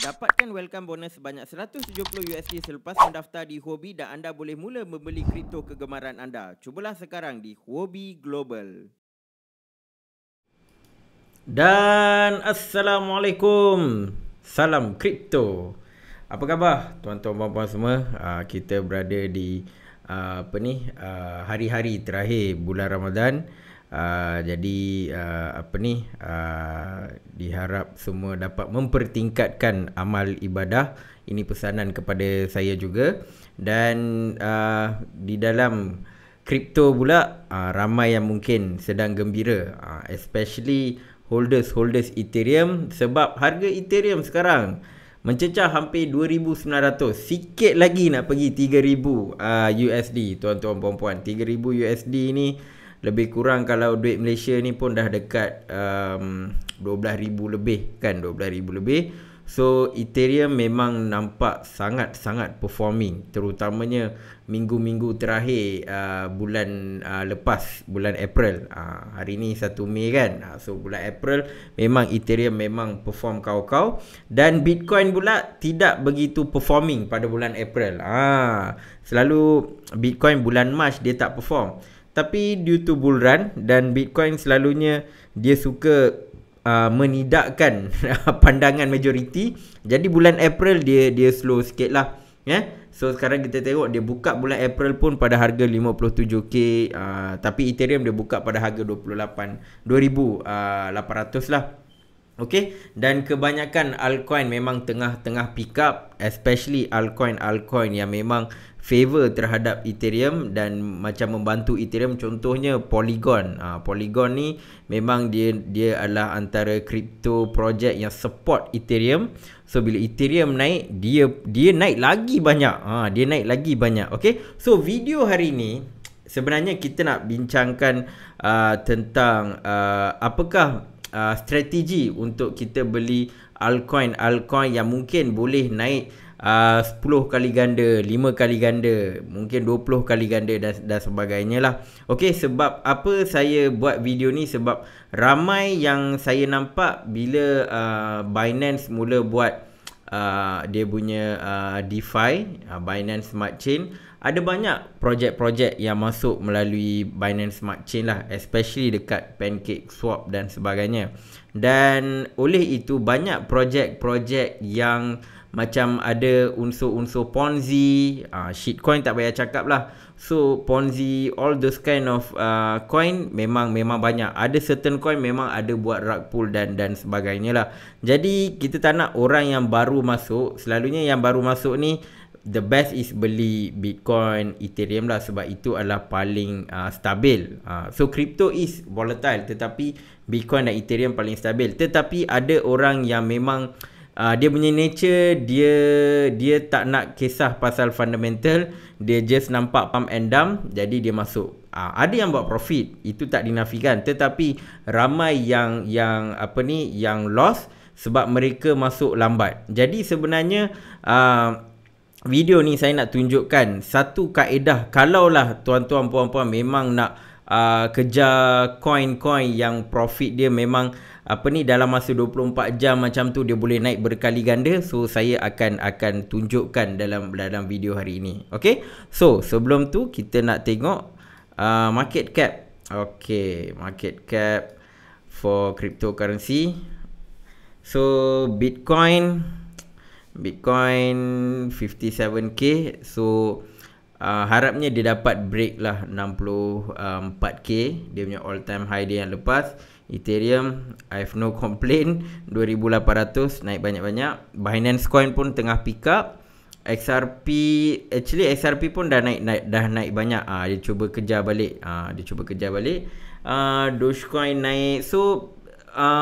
Dapatkan welcome bonus sebanyak $170 selepas mendaftar di Huobi dan anda boleh mula membeli kripto kegemaran anda. Cubalah sekarang di Huobi Global. Dan Assalamualaikum. Salam kripto. Apa khabar tuan-tuan puan-puan semua? Kita berada di hari-hari terakhir bulan Ramadan. Jadi diharap semua dapat mempertingkatkan amal ibadah. Ini pesanan kepada saya juga. Dan di dalam kripto pula ramai yang mungkin sedang gembira, especially holders Ethereum, sebab harga Ethereum sekarang mencecah hampir 2,900. Sikit lagi nak pergi 3,000 USD tuan-tuan puan-puan. 3,000 USD ni lebih kurang kalau duit Malaysia ni pun dah dekat 12,000 lebih kan, 12,000 lebih. So Ethereum memang nampak sangat-sangat performing, terutamanya minggu-minggu terakhir bulan lepas, bulan April. Hari ni 1 Mei kan. So bulan April memang Ethereum memang perform kau-kau, dan Bitcoin pula tidak begitu performing pada bulan April. Selalu Bitcoin bulan Mac dia tak perform. Tapi due to bull run, dan Bitcoin selalunya dia suka menidakkan pandangan majoriti. Jadi bulan April dia slow sikit lah, So sekarang kita tengok dia buka bulan April pun pada harga 57k, tapi Ethereum dia buka pada harga 2,800 lah. Okay, dan kebanyakan altcoin memang tengah pick up, especially altcoin yang memang favor terhadap Ethereum dan macam membantu Ethereum. Contohnya Polygon. Polygon ni memang dia adalah antara crypto project yang support Ethereum. So bila Ethereum naik, dia naik lagi banyak. Dia naik lagi banyak. Okay, so video hari ni sebenarnya kita nak bincangkan tentang apakah strategi untuk kita beli altcoin yang mungkin boleh naik 10 kali ganda, 5 kali ganda, mungkin 20 kali ganda dan sebagainya lah. Okay, sebab apa saya buat video ni? Sebab ramai yang saya nampak bila Binance mula buat dia punya DeFi, Binance Smart Chain, ada banyak projek-projek yang masuk melalui Binance Smart Chain lah, especially dekat PancakeSwap dan sebagainya. Dan oleh itu banyak projek-projek yang macam ada unsur-unsur Ponzi, shitcoin tak payah cakap lah. So Ponzi, all those kind of coin memang banyak. Ada certain coin memang ada buat rug pull dan sebagainya lah. Jadi kita tak nak orang yang baru masuk. Selalunya yang baru masuk ni, the best is beli Bitcoin, Ethereum lah, sebab itu adalah paling stabil. So crypto is volatile, tetapi Bitcoin dan Ethereum paling stabil. Tetapi ada orang yang memang dia punya nature, dia tak nak kisah pasal fundamental, dia just nampak pump and dump, jadi dia masuk. Ada yang buat profit, itu tak dinafikan, tetapi ramai yang loss sebab mereka masuk lambat. Jadi sebenarnya video ni saya nak tunjukkan satu kaedah. Kalaulah tuan-tuan puan-puan memang nak kejar coin-coin yang profit dia memang dalam masa 24 jam macam tu, dia boleh naik berkali ganda. So saya akan tunjukkan dalam video hari ini. Okay, so sebelum tu kita nak tengok market cap. Okay, market cap for cryptocurrency. So Bitcoin 57k. So harapnya dia dapat break lah 64k, dia punya all time high dia yang lepas. Ethereum, I have no complaint, 2,800, naik banyak-banyak. Binance Coin pun tengah pick up. XRP pun dah naik banyak. Dia cuba kejar balik. Dogecoin naik. So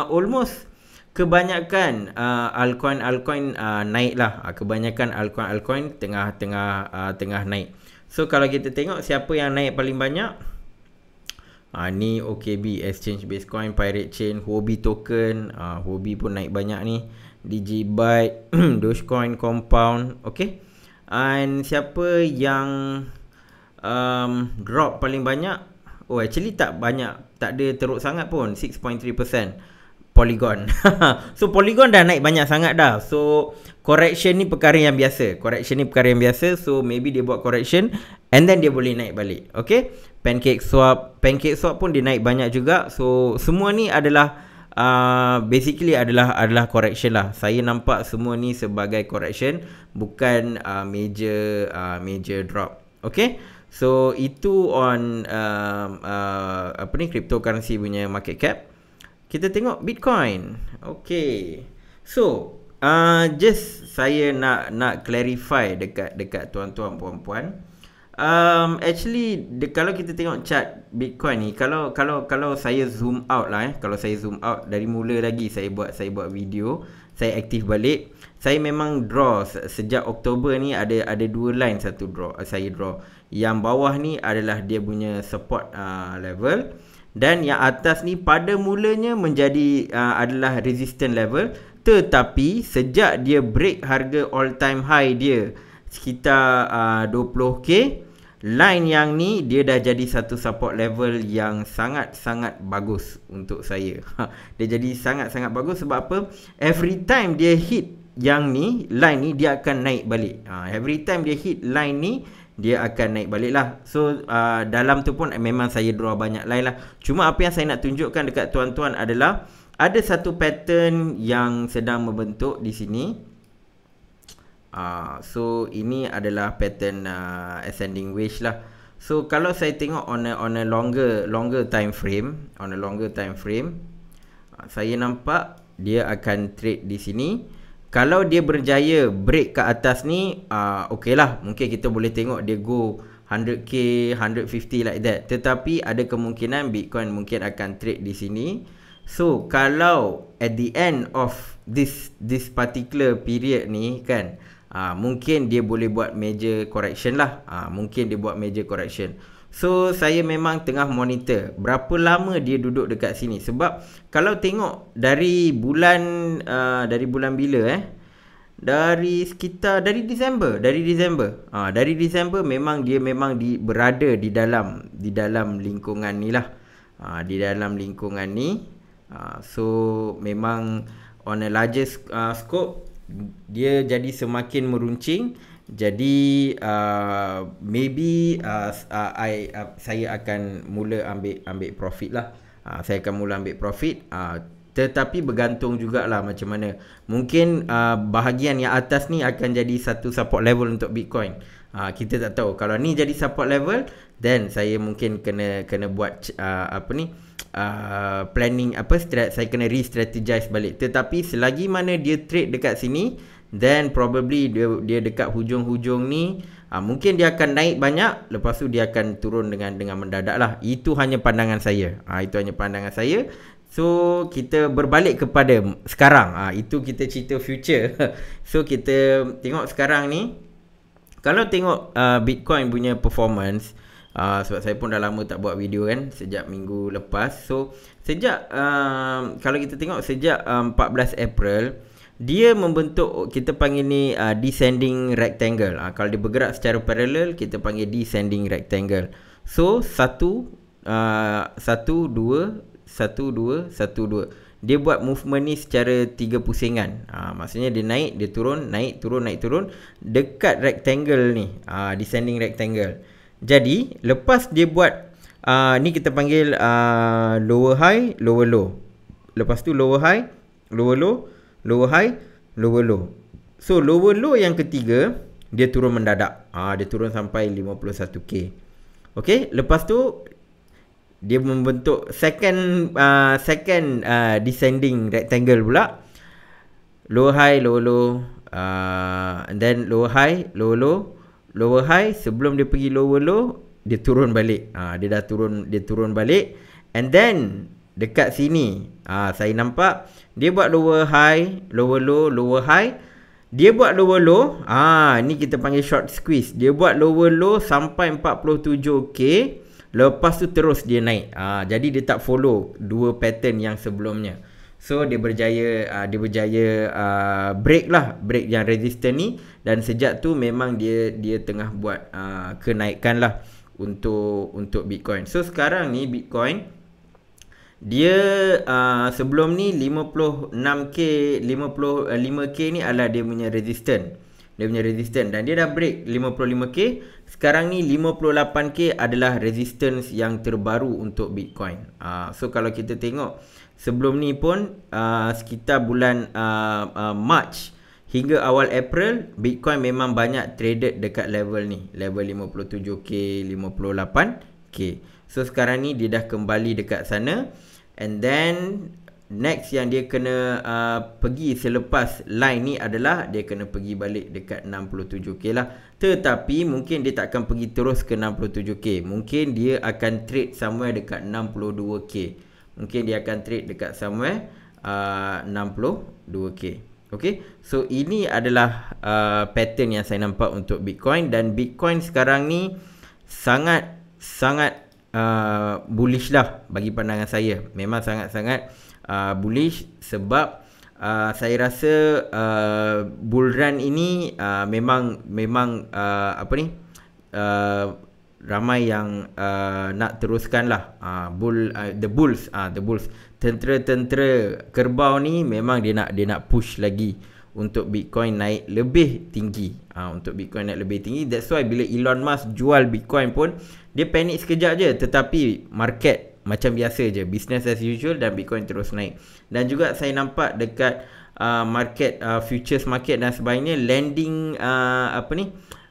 almost kebanyakan altcoin naik lah. Kebanyakan altcoin tengah naik. So kalau kita tengok siapa yang naik paling banyak, ni OKB, Exchange Based Coin, Pirate Chain, Huobi Token. Huobi pun naik banyak ni. Digibyte, Dogecoin, Compound. Okay, and siapa yang drop paling banyak? Oh, actually tak banyak, tak ada teruk sangat pun, 6.3%. Polygon. So Polygon dah naik banyak sangat dah. So correction ni perkara yang biasa. So maybe dia buat correction and then dia boleh naik balik. Okay. Pancake Swap pun dia naik banyak juga. So semua ni adalah basically adalah correction lah. Saya nampak semua ni sebagai correction, bukan major drop. Okay. So itu on cryptocurrency punya market cap. Kita tengok Bitcoin. Okay. So just saya nak clarify dekat tuan-tuan puan-puan. Actually kalau kita tengok chart Bitcoin ni, kalau saya zoom out lah, kalau saya zoom out dari mula lagi saya buat video, saya aktif balik, saya memang draw sejak Oktober ni ada 2 line saya draw. Yang bawah ni adalah dia punya support level, dan yang atas ni pada mulanya menjadi adalah resistance level, tetapi sejak dia break harga all time high dia sekitar 20k, line yang ni dia dah jadi satu support level yang sangat-sangat bagus untuk saya. Dia jadi sangat-sangat bagus sebab apa? Every time dia hit yang ni, line ni, dia akan naik balik. Every time dia hit line ni, dia akan naik balik lah. So dalam tu pun memang saya draw banyak line lah. Cuma apa yang saya nak tunjukkan dekat tuan-tuan adalah ada satu pattern yang sedang membentuk di sini. So ini adalah pattern ascending wedge lah. So kalau saya tengok on a longer time frame, saya nampak dia akan trade di sini. Kalau dia berjaya break ke atas ni, okay lah, mungkin kita boleh tengok dia go 100k, 150 like that. Tetapi ada kemungkinan Bitcoin mungkin akan trade di sini. So kalau at the end of this particular period ni kan, mungkin dia boleh buat major correction lah. So saya memang tengah monitor berapa lama dia duduk dekat sini. Sebab kalau tengok dari bulan bila dari Disember. Dari Disember memang dia berada di dalam lingkungan ni lah. So memang on a larger scope dia jadi semakin meruncing. Jadi maybe saya akan mula ambil profit lah. Tetapi bergantung jugalah macam mana. Mungkin bahagian yang atas ni akan jadi satu support level untuk Bitcoin. Kita tak tahu. Kalau ni jadi support level, then saya mungkin kena buat planning saya kena re-strategize balik. Tetapi selagi mana dia trade dekat sini, then probably dia dekat hujung-hujung ni, mungkin dia akan naik banyak, lepas tu dia akan turun dengan mendadak lah. Itu hanya pandangan saya. So kita berbalik kepada sekarang. Itu kita cerita future. So kita tengok sekarang ni. Kalau tengok Bitcoin punya performance, sebab saya pun dah lama tak buat video kan, sejak minggu lepas. So sejak kalau kita tengok sejak 14 April, dia membentuk, kita panggil ni descending rectangle. Kalau dia bergerak secara parallel, kita panggil descending rectangle. So 1 2 1 2 1 2. Dia buat movement ni secara 3 pusingan. Maksudnya dia naik, dia turun, naik turun, naik turun dekat rectangle ni, descending rectangle. Jadi lepas dia buat ni kita panggil lower high, lower low. Lepas tu lower high, lower low, lower high, lower low. So lower low yang ketiga dia turun mendadak. Dia turun sampai 51k. Okey, lepas tu dia membentuk second descending rectangle pula. Lower high, lower low, and then lower high, lower low, lower high. Sebelum dia pergi lower low, dia turun balik. Dia turun balik. And then dekat sini saya nampak dia buat lower high, lower low, lower high. Dia buat lower low, ni kita panggil short squeeze. Dia buat lower low sampai 47k. Lepas tu terus dia naik. Jadi dia tak follow dua pattern yang sebelumnya. So dia berjaya break yang resistance ni, dan sejak tu memang dia tengah buat kenaikan lah untuk Bitcoin. So sekarang ni Bitcoin Dia sebelum ni 56k 55k ni adalah dia punya resistance. Dan dia dah break 55k. Sekarang ni 58k adalah resistance yang terbaru untuk Bitcoin. So kalau kita tengok sebelum ni pun sekitar bulan March hingga awal April, Bitcoin memang banyak traded dekat level ni, level 57k, 58k. So sekarang ni dia dah kembali dekat sana. And then next yang dia kena pergi selepas line ni adalah dia kena pergi balik dekat 67k lah. Tetapi mungkin dia tak akan pergi terus ke 67k. Mungkin dia akan trade somewhere dekat 62k. Mungkin dia akan trade dekat somewhere 62k. Okay, so ini adalah pattern yang saya nampak untuk Bitcoin. Dan Bitcoin sekarang ni sangat bullish lah bagi pandangan saya. Memang sangat bullish sebab saya rasa bull run ini memang ramai yang nak teruskan lah. The bulls tentera kerbau ni memang dia nak push lagi untuk Bitcoin naik lebih tinggi. That's why bila Elon Musk jual Bitcoin pun dia panik sekejap je, tetapi market macam biasa je, business as usual, dan Bitcoin terus naik. Dan juga saya nampak dekat market futures market dan sebagainya, lending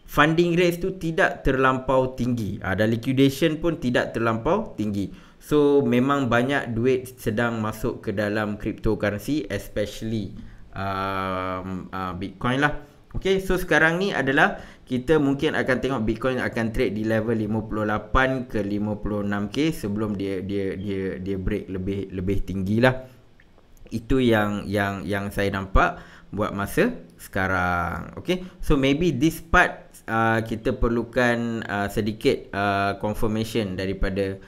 funding rates tu tidak terlampau tinggi, dan liquidation pun tidak terlampau tinggi. So memang banyak duit sedang masuk ke dalam cryptocurrency, especially Bitcoin lah. Okay, so sekarang ni adalah kita mungkin akan tengok Bitcoin akan trade di level 58 ke 56k sebelum dia break lebih tinggi lah. Itu yang saya nampak buat masa sekarang. Okay, so maybe this part kita perlukan sedikit confirmation daripada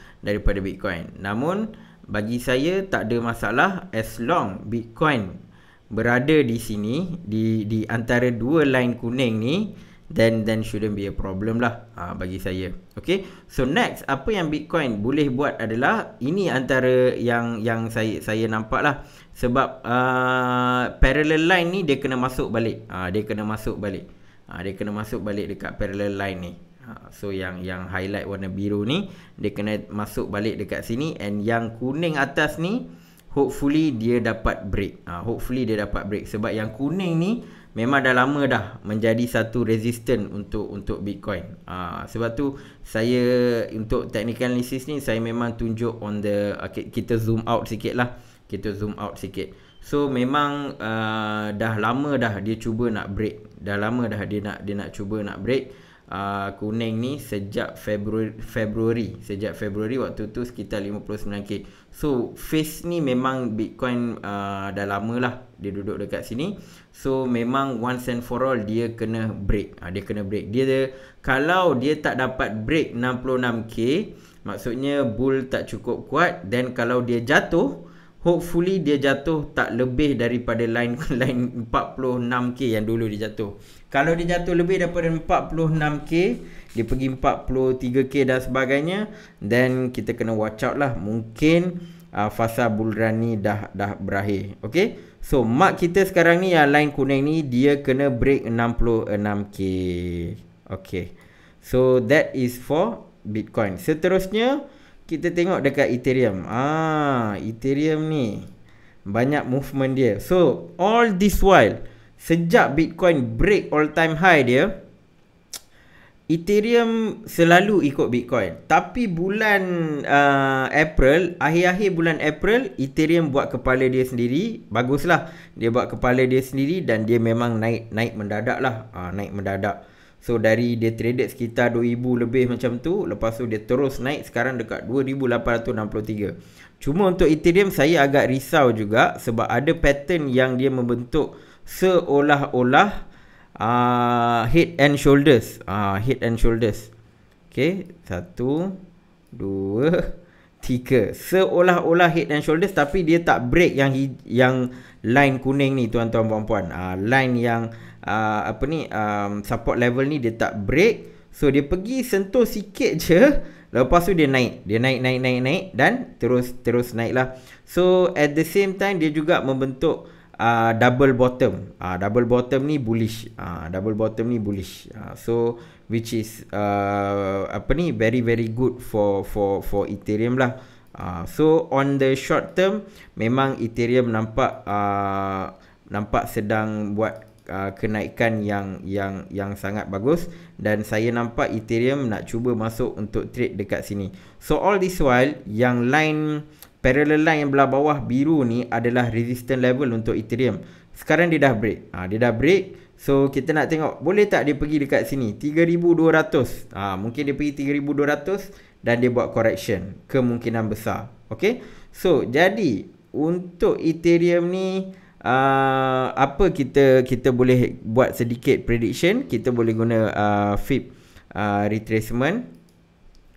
Bitcoin. Namun bagi saya tak ada masalah as long Bitcoin berada di sini, di antara dua line kuning ni, then shouldn't be a problem lah bagi saya. Okay, so next apa yang Bitcoin boleh buat adalah, ini antara yang saya nampak lah. Sebab parallel line ni dia kena masuk balik. Dia kena masuk balik dekat parallel line ni. So yang highlight warna biru ni dia kena masuk balik dekat sini, and yang kuning atas ni hopefully dia dapat break. Sebab yang kuning ni memang dah lama dah menjadi satu resistance untuk Bitcoin. Sebab tu saya untuk technical analysis ni saya memang tunjuk on the kita zoom out sikit lah. So memang dah lama dah dia cuba nak break. Dia nak cuba nak break. Kuning ni sejak Februari waktu tu sekitar 59k. So phase ni memang Bitcoin dah lama lah dia duduk dekat sini. So memang once and for all dia kena break. Dia kalau dia tak dapat break 66k, maksudnya bull tak cukup kuat. Dan kalau dia jatuh, hopefully dia jatuh tak lebih daripada line 46k yang dulu dia jatuh. Kalau dia jatuh lebih daripada 46k, dia pergi 43k dan sebagainya, then kita kena watch out lah. Mungkin fasa bull run ni dah berakhir. Okay, so mark kita sekarang ni yang line kuning ni dia kena break 66k. Okay, so that is for Bitcoin. Seterusnya kita tengok dekat Ethereum. Ethereum ni banyak movement dia. So all this while, sejak Bitcoin break all time high dia, Ethereum selalu ikut Bitcoin. Tapi bulan April, akhir-akhir bulan April, Ethereum buat kepala dia sendiri. Baguslah, dia buat kepala dia sendiri dan dia memang naik mendadak lah. Naik mendadak. So dari dia traded sekitar 2000 lebih macam tu, lepas tu dia terus naik sekarang dekat 2863. Cuma untuk Ethereum saya agak risau juga sebab ada pattern yang dia membentuk seolah-olah head and shoulders. Okay, 1 2 3. Seolah-olah head and shoulders, tapi dia tak break yang line kuning ni tuan-tuan puan-puan. Line yang support level ni dia tak break. So dia pergi sentuh sikit je, lepas tu dia naik. Dia naik dan terus naik lah. So at the same time dia juga membentuk double bottom. Double bottom ni bullish. So which is very very good for Ethereum lah. So on the short term memang Ethereum nampak sedang buat kenaikan yang sangat bagus, dan saya nampak Ethereum nak cuba masuk untuk trade dekat sini. So all this while yang line parallel line yang belah bawah biru ni adalah resistance level untuk Ethereum. Sekarang dia dah break. So kita nak tengok boleh tak dia pergi dekat sini 3200. Mungkin dia pergi 3200 dan dia buat correction, kemungkinan besar. Okay, so jadi untuk Ethereum ni apa kita boleh buat sedikit prediction. Kita boleh guna fib retracement.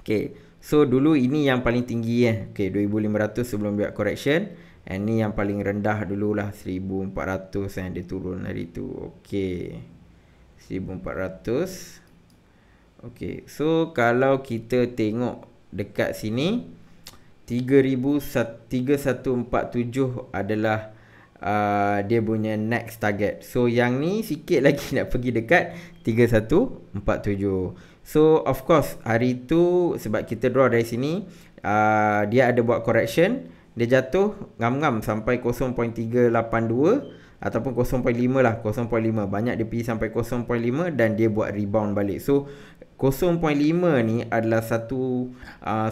Okay, so dulu ini yang paling tinggi Okay, 2500 sebelum buat correction, and ni yang paling rendah dululah 1400 dia turun hari tu. Okay, 1400. Okay, so kalau kita tengok dekat sini 3147 adalah dia punya next target. So yang ni sikit lagi nak pergi dekat 3147. So of course hari tu sebab kita draw dari sini, dia ada buat correction, dia jatuh ngam-ngam sampai 0.382 ataupun 0.5 lah, 0.5. Banyak dia pergi sampai 0.5 dan dia buat rebound balik. So 0.5 ni adalah satu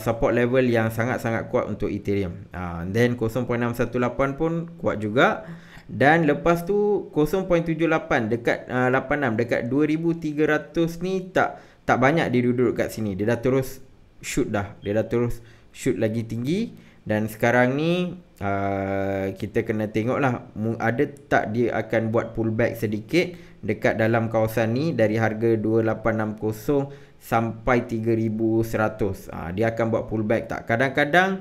support level yang sangat-sangat kuat untuk Ethereum. Then 0.618 pun kuat juga. Dan lepas tu 0.78 dekat 86 dekat 2300 ni tak banyak dia duduk kat sini. Dia dah terus shoot dah. Dia dah terus shoot lagi tinggi. Dan sekarang ni kita kena tengok lah ada tak dia akan buat pullback sedikit dekat dalam kawasan ni dari harga 2860 sampai 3100. Dia akan buat pullback tak? Kadang-kadang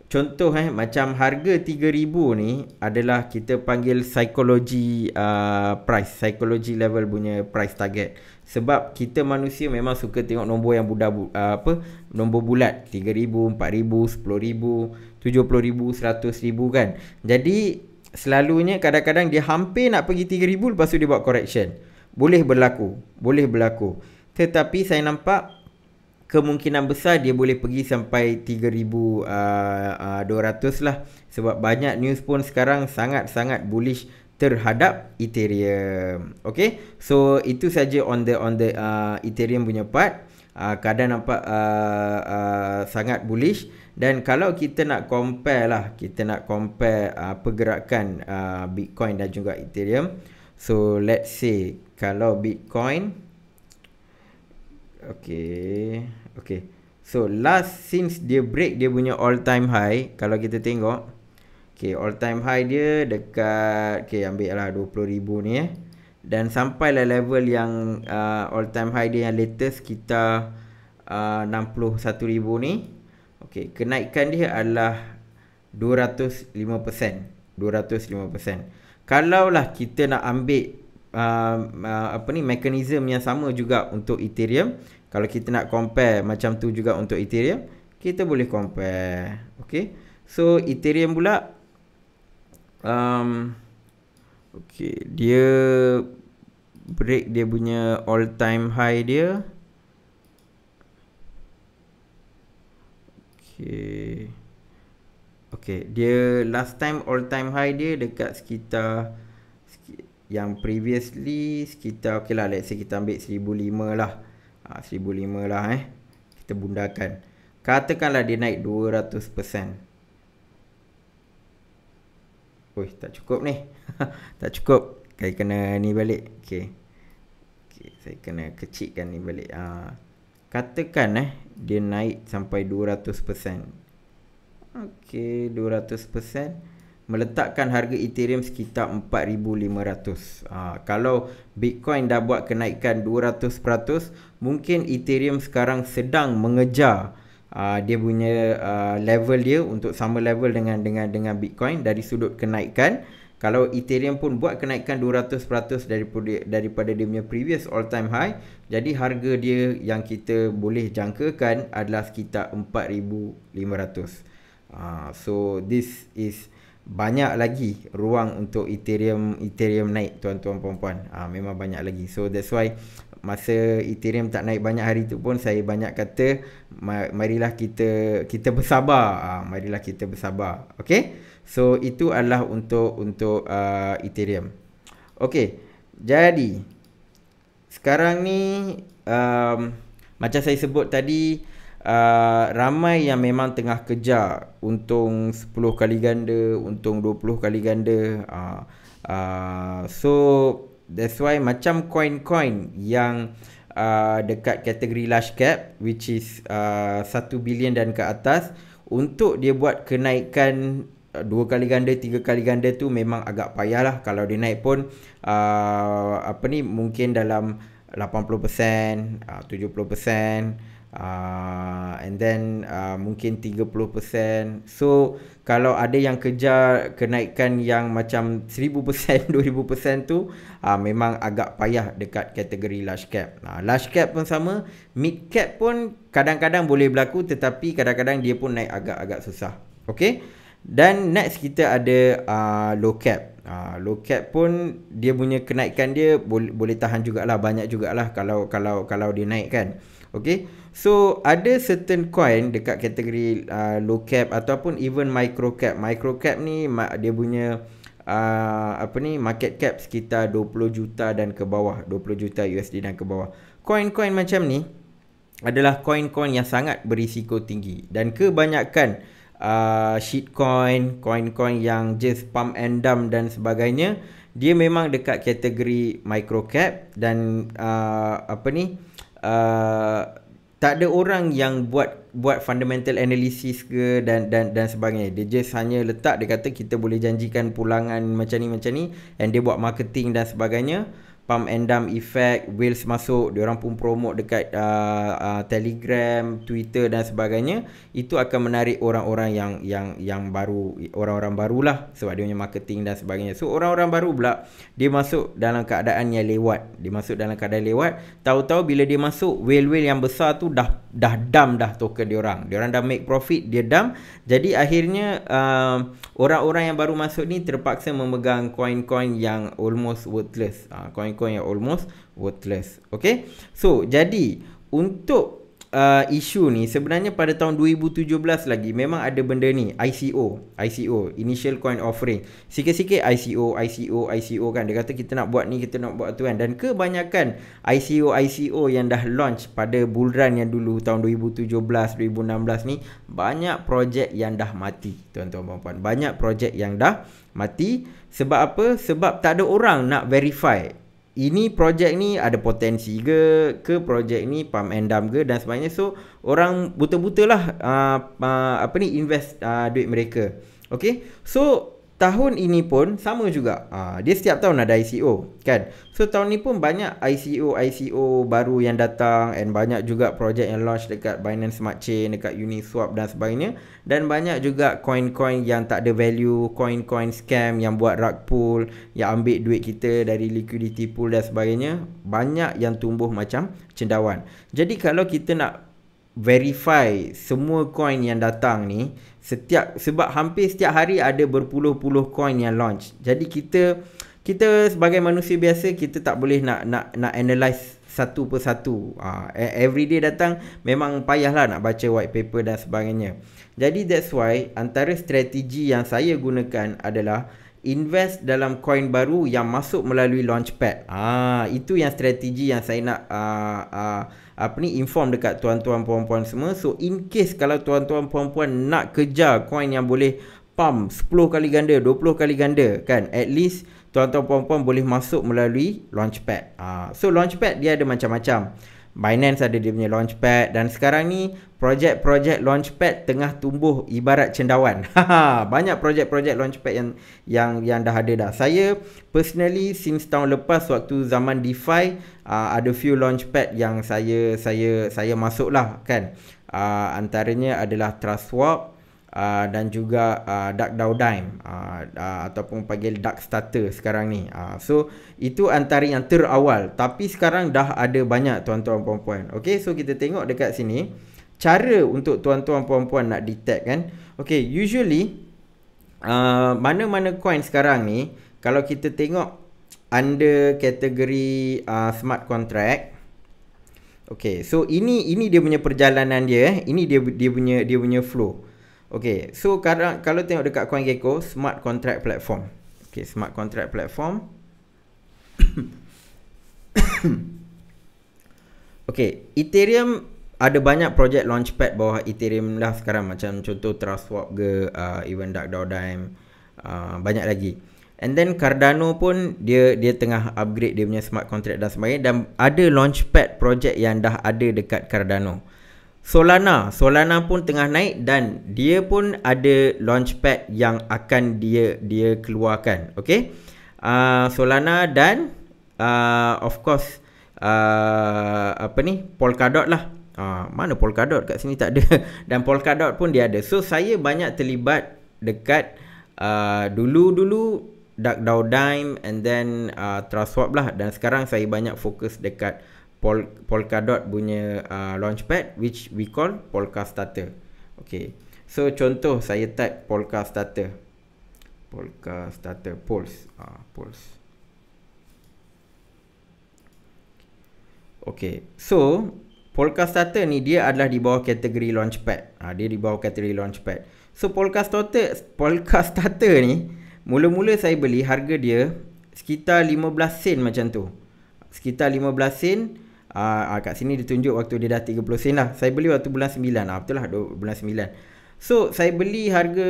contoh macam harga 3000 ni adalah kita panggil psychology price, psychology level punya price target. Sebab kita manusia memang suka tengok nombor yang nombor bulat, 3000, 4000, 10000, 70000, 100,000 kan. Jadi selalunya kadang-kadang dia hampir nak pergi 3000, lepas tu dia buat correction. Boleh berlaku. Tetapi saya nampak kemungkinan besar dia boleh pergi sampai 3200 lah. Sebab banyak news pun sekarang sangat-sangat bullish terhadap Ethereum. Okay, so itu saja on the Ethereum punya part. Keadaan nampak sangat bullish. Dan kalau kita nak compare pergerakan Bitcoin dan juga Ethereum. So let's say kalau Bitcoin, okay, so since dia break dia punya all time high, kalau kita tengok, okay, all time high dia dekat, okay, ambil lah 20,000 ni dan sampailah level yang all time high dia yang latest kita 61,000 ni. Okay, kenaikan dia adalah 205%. Kalau lah kita nak ambil mekanisme yang sama juga untuk Ethereum, kalau kita nak compare macam tu juga untuk Ethereum, kita boleh compare. Okay, so Ethereum pula okay, dia break dia punya all time high dia. Okay, dia last time all time high dia dekat sekitar yang previously sekitar, okay lah, let's say kita ambil 1,500 lah. 1,500 lah kita bundakan. Katakanlah dia naik 200%. Tak cukup ni. Tak cukup. Saya kena ni balik. Okay, saya kena kecilkan ni balik. Katakan dia naik sampai 200%. Okay, 200%. Meletakkan harga Ethereum sekitar 4,500. Kalau Bitcoin dah buat kenaikan 200%, mungkin Ethereum sekarang sedang mengejar dia punya level dia untuk sama level dengan Bitcoin dari sudut kenaikan. Kalau Ethereum pun buat kenaikan 200% daripada dia punya previous all time high, jadi harga dia yang kita boleh jangkakan adalah sekitar 4,500. So this is banyak lagi ruang untuk Ethereum naik, tuan-tuan puan-puan. Memang banyak lagi. So that's why masa Ethereum tak naik banyak hari tu pun saya banyak kata marilah kita bersabar. Marilah kita bersabar. Okay? So itu adalah untuk Ethereum. Okay. Jadi sekarang ni macam saya sebut tadi, ramai yang memang tengah kejar untung 10 kali ganda, untung 20 kali ganda. So that's why macam coin-coin yang dekat kategori large cap, which is 1 bilion dan ke atas, untuk dia buat kenaikan 2 kali ganda, 3 kali ganda tu memang agak payah lah. Kalau dia naik pun mungkin dalam 80%, 70%, and then mungkin 30%. So kalau ada yang kejar kenaikan yang macam 1000%, 2000% tu memang agak payah dekat kategori large cap. Large cap pun sama, mid cap pun kadang-kadang boleh berlaku, tetapi kadang-kadang dia pun naik agak-agak susah. Okay? Dan next kita ada low cap. Low cap pun dia punya kenaikan dia boleh tahan jugalah, banyak jugalah kalau dia naik kan. Okay, so ada certain coin dekat kategori low cap ataupun even micro cap. Micro cap ni dia punya market cap sekitar 20 juta dan ke bawah, 20 juta USD dan ke bawah. Coin-coin macam ni adalah coin-coin yang sangat berisiko tinggi, dan kebanyakan shitcoin, coin-coin yang just pump and dump dan sebagainya, dia memang dekat kategori micro cap. Dan tak ada orang yang buat fundamental analysis ke dan sebagainya. Dia just hanya letak, dia kata kita boleh janjikan pulangan macam ni, and dia buat marketing dan sebagainya. Pump and dump effect, whales masuk, diorang pun promote dekat Telegram, Twitter dan sebagainya. Itu akan menarik orang-orang yang baru, orang-orang barulah, sebab dia punya marketing dan sebagainya. So orang-orang baru pula, dia masuk dalam keadaan yang lewat. Tahu-tahu bila dia masuk, whale-whale yang besar tu dah dump dah token diorang dah make profit, dia dump. Jadi akhirnya orang-orang yang baru masuk ni terpaksa memegang coin-coin yang almost worthless. Okay, so jadi untuk isu ni sebenarnya pada tahun 2017 lagi memang ada benda ni, ICO, Initial Coin Offering. Sikit-sikit ICO kan. Dia kata kita nak buat ni, kita nak buat tu kan. Dan kebanyakan ICO yang dah launch pada bull run yang dulu tahun 2017, 2016 ni, banyak projek yang dah mati, tuan-tuan puan-puan. Banyak projek yang dah mati. Sebab apa? Sebab tak ada orang nak verify ini projek ni ada potensi ke projek ni pump and dump ke dan sebagainya. So orang buta-buta lah invest duit mereka. Okay, so tahun ini pun sama juga. Dia setiap tahun ada ICO kan. So tahun ni pun banyak ICO baru yang datang, and banyak juga projek yang launch dekat Binance Smart Chain, dekat Uniswap dan sebagainya. Dan banyak juga coin-coin yang tak ada value, coin-coin scam yang buat rug pull, yang ambil duit kita dari liquidity pool dan sebagainya. Banyak yang tumbuh macam cendawan. Jadi kalau kita nak verify semua coin yang datang ni, sebab hampir setiap hari ada berpuluh-puluh coin yang launch. Jadi kita sebagai manusia biasa, kita tak boleh nak analyse satu persatu. Everyday datang memang payahlah nak baca white paper dan sebagainya. Jadi that's why antara strategi yang saya gunakan adalah invest dalam coin baru yang masuk melalui launchpad. Itu yang strategi yang saya nak inform dekat tuan-tuan puan-puan semua. So in case kalau tuan-tuan puan-puan nak kejar coin yang boleh pump 10 kali ganda, 20 kali ganda kan, at least tuan-tuan puan-puan boleh masuk melalui launchpad. So launchpad dia ada macam-macam. Binance ada dia punya launchpad, dan sekarang ni projek-projek launchpad tengah tumbuh ibarat cendawan. Banyak projek-projek launchpad yang dah ada dah. Saya personally since tahun lepas waktu zaman DeFi, ada few launchpad yang saya masuk lah kan. Antaranya adalah TrustSwap, dan juga DuckDowDime ataupun panggil DuckStarter sekarang ni. So itu antara yang terawal, tapi sekarang dah ada banyak tuan-tuan puan-puan. Okay, so kita tengok dekat sini cara untuk tuan-tuan puan-puan nak detect kan. Okay, usually mana-mana coin sekarang ni, kalau kita tengok under kategori smart contract. Okay, so ini dia punya perjalanan dia. Ini dia punya flow. Okay, so kalau tengok dekat CoinGecko, smart contract platform. Okay, smart contract platform. Okay, Ethereum ada banyak projek launchpad bawah Ethereum dah sekarang, macam contoh TrustSwap ke, even DuckDowDime, banyak lagi. And then Cardano pun dia tengah upgrade dia punya smart contract dan sebagainya, dan ada launchpad projek yang dah ada dekat Cardano. Solana pun tengah naik dan dia pun ada launchpad yang akan dia keluarkan. Okay, Solana dan of course Polkadot lah. Mana Polkadot? Kat sini tak ada. Dan Polkadot pun dia ada. So saya banyak terlibat dekat dulu DuckDowDime and then TrustSwap lah, dan sekarang saya banyak fokus dekat Polkadot punya launchpad, which we call Polkastarter. Okay, so contoh saya type Polkastarter, Pulse. Okay, so Polkastarter ni dia adalah di bawah kategori launchpad. Dia di bawah kategori launchpad. So Polkastarter ni mula-mula saya beli, harga dia sekitar 15 sen macam tu. Sekitar 15 sen. Kat sini ditunjuk waktu dia dah 30 sen lah. Saya beli waktu bulan 9. Betul lah, bulan 9. So saya beli harga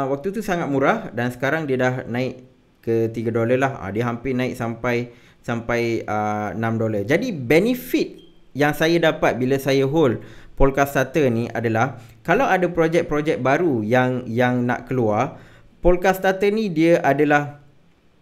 waktu tu sangat murah, dan sekarang dia dah naik ke $3 lah. Dia hampir naik sampai $6. Jadi benefit yang saya dapat bila saya hold Polkastarter ni adalah, kalau ada projek-projek baru yang nak keluar, Polkastarter ni dia adalah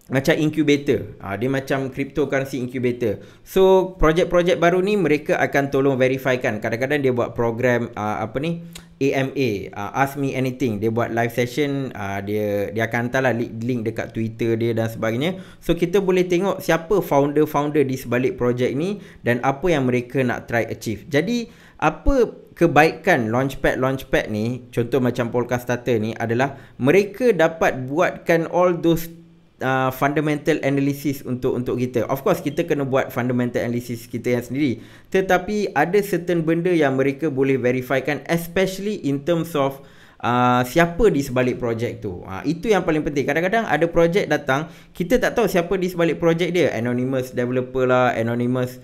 macam incubator. Dia macam cryptocurrency incubator. So projek-projek baru ni mereka akan tolong verifykan. Kadang-kadang dia buat program AMA, Ask Me Anything. Dia buat live session, dia akan hantarlah link dekat Twitter dia dan sebagainya. So kita boleh tengok siapa founder-founder di sebalik projek ni dan apa yang mereka nak try achieve. Jadi apa kebaikan launchpad ni, contoh macam Polkastarter ni, adalah mereka dapat buatkan all those fundamental analysis untuk kita. Of course kita kena buat fundamental analysis kita yang sendiri, tetapi ada certain benda yang mereka boleh verifykan, especially in terms of siapa di sebalik projek tu. Itu yang paling penting. Kadang-kadang ada projek datang, kita tak tahu siapa di sebalik projek dia, anonymous developer lah, anonymous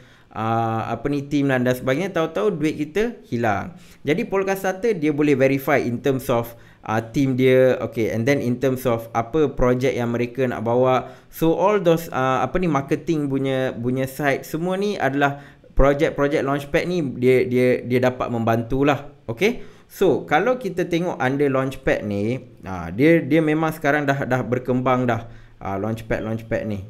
team lah dan sebagainya, tahu-tahu duit kita hilang. Jadi Polkastarter dia boleh verify in terms of team dia, okay, and then in terms of apa projek yang mereka nak bawa. So all those marketing punya site, semua ni adalah projek-projek launchpad ni dia dapat membantulah. Okay, so kalau kita tengok under launchpad ni, dia memang sekarang dah berkembang dah, launchpad ni.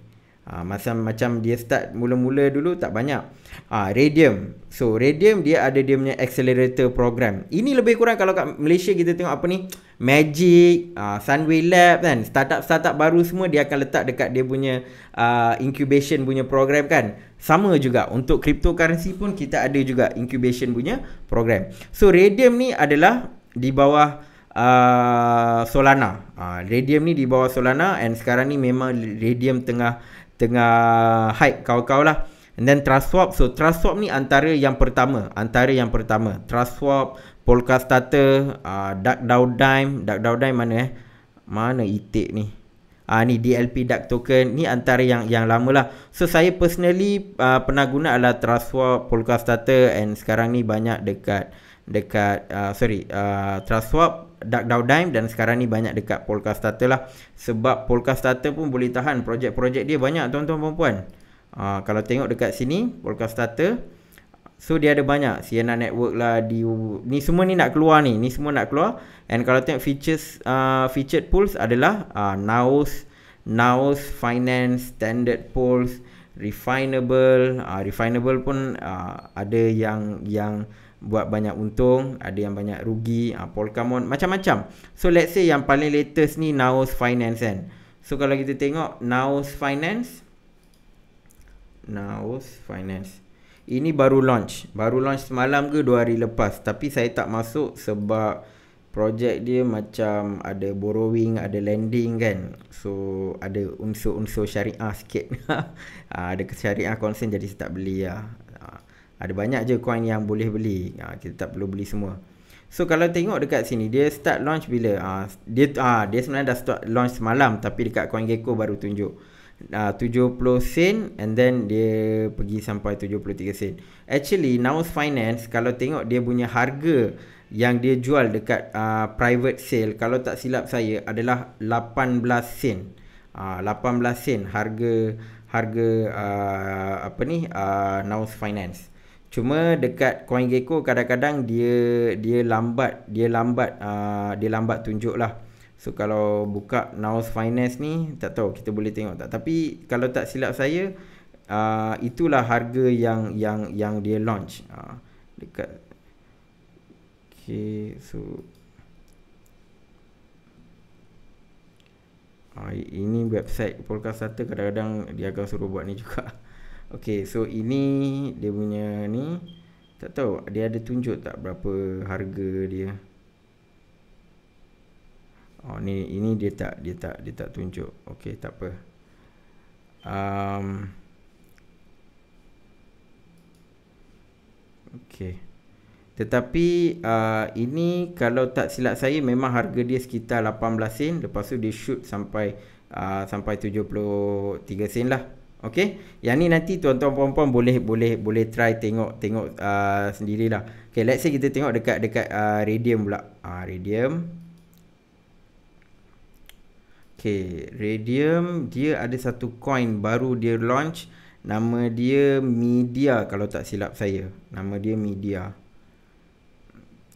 Macam dia start mula-mula dulu tak banyak. Radium. So Radium dia ada dia punya accelerator program. Ini lebih kurang kalau kat Malaysia kita tengok Magic, Sunway Lab kan, startup baru semua dia akan letak dekat dia punya incubation punya program kan. Sama juga untuk cryptocurrency pun kita ada juga incubation punya program. So Radium ni adalah di bawah Solana. Radium ni di bawah Solana, and sekarang ni memang Radium tengah hype kau lah. And then TrustSwap. So TrustSwap ni antara yang pertama. TrustSwap, Polkastarter, DuckDowDime mana itik ni? Ni DLP Duck token. Ni antara yang lama lah. So saya personally pernah guna adalah TrustSwap, Polkastarter, and sekarang ni banyak dekat TrustSwap, DuckDowDime, dan sekarang ni banyak dekat Polkastarter lah. Sebab Polkastarter pun boleh tahan, projek-projek dia banyak tuan-tuan perempuan. Kalau tengok dekat sini Polkastarter, so dia ada banyak, Sienna Network lah, ni semua ni nak keluar ni. Ni semua nak keluar. And kalau tengok featured pools adalah Naos, Finance, Standard Pools, Refinable. Refinable pun ada yang buat banyak untung, ada yang banyak rugi, Polkadot macam-macam. So let's say yang paling latest ni Naos Finance kan. So kalau kita tengok Naos Finance, ini baru launch semalam ke 2 hari lepas, tapi saya tak masuk sebab projek dia macam ada borrowing, ada lending kan. So ada unsur-unsur syariah sikit. Ada syariah concern, jadi saya tak beli lah. Ada banyak je coin yang boleh beli, kita tak perlu beli semua. So kalau tengok dekat sini, dia start launch bila? Dia sebenarnya dah start launch semalam, tapi dekat CoinGecko baru tunjuk 70 sen, and then dia pergi sampai 73 sen. Actually Naos Finance, kalau tengok dia punya harga yang dia jual dekat private sale, kalau tak silap saya adalah 18 sen. 18 sen harga Naos Finance. Cuma dekat CoinGecko kadang-kadang dia lambat tunjuk lah. So kalau buka Naos Finance ni, tak tahu kita boleh tengok tak. Tapi kalau tak silap saya, itulah harga yang dia launch dekat. Okay, so ini website Polkadot kadang-kadang dia akan suruh buat ni juga. Okay, so ini dia punya ni, tak tahu dia ada tunjuk tak berapa harga dia. Ini dia tak tunjuk. Okay, tak apa. Okay. Tetapi ini kalau tak silap saya memang harga dia sekitar 18 sen, lepas tu dia shoot sampai 73 sen lah. Okay, yang ni nanti tuan-tuan puan-puan boleh try tengok sendirilah. Okay, let's say kita tengok dekat Raydium pula. Raydium. Okay, Raydium dia ada satu coin baru dia launch, nama dia Media kalau tak silap saya. Nama dia Media.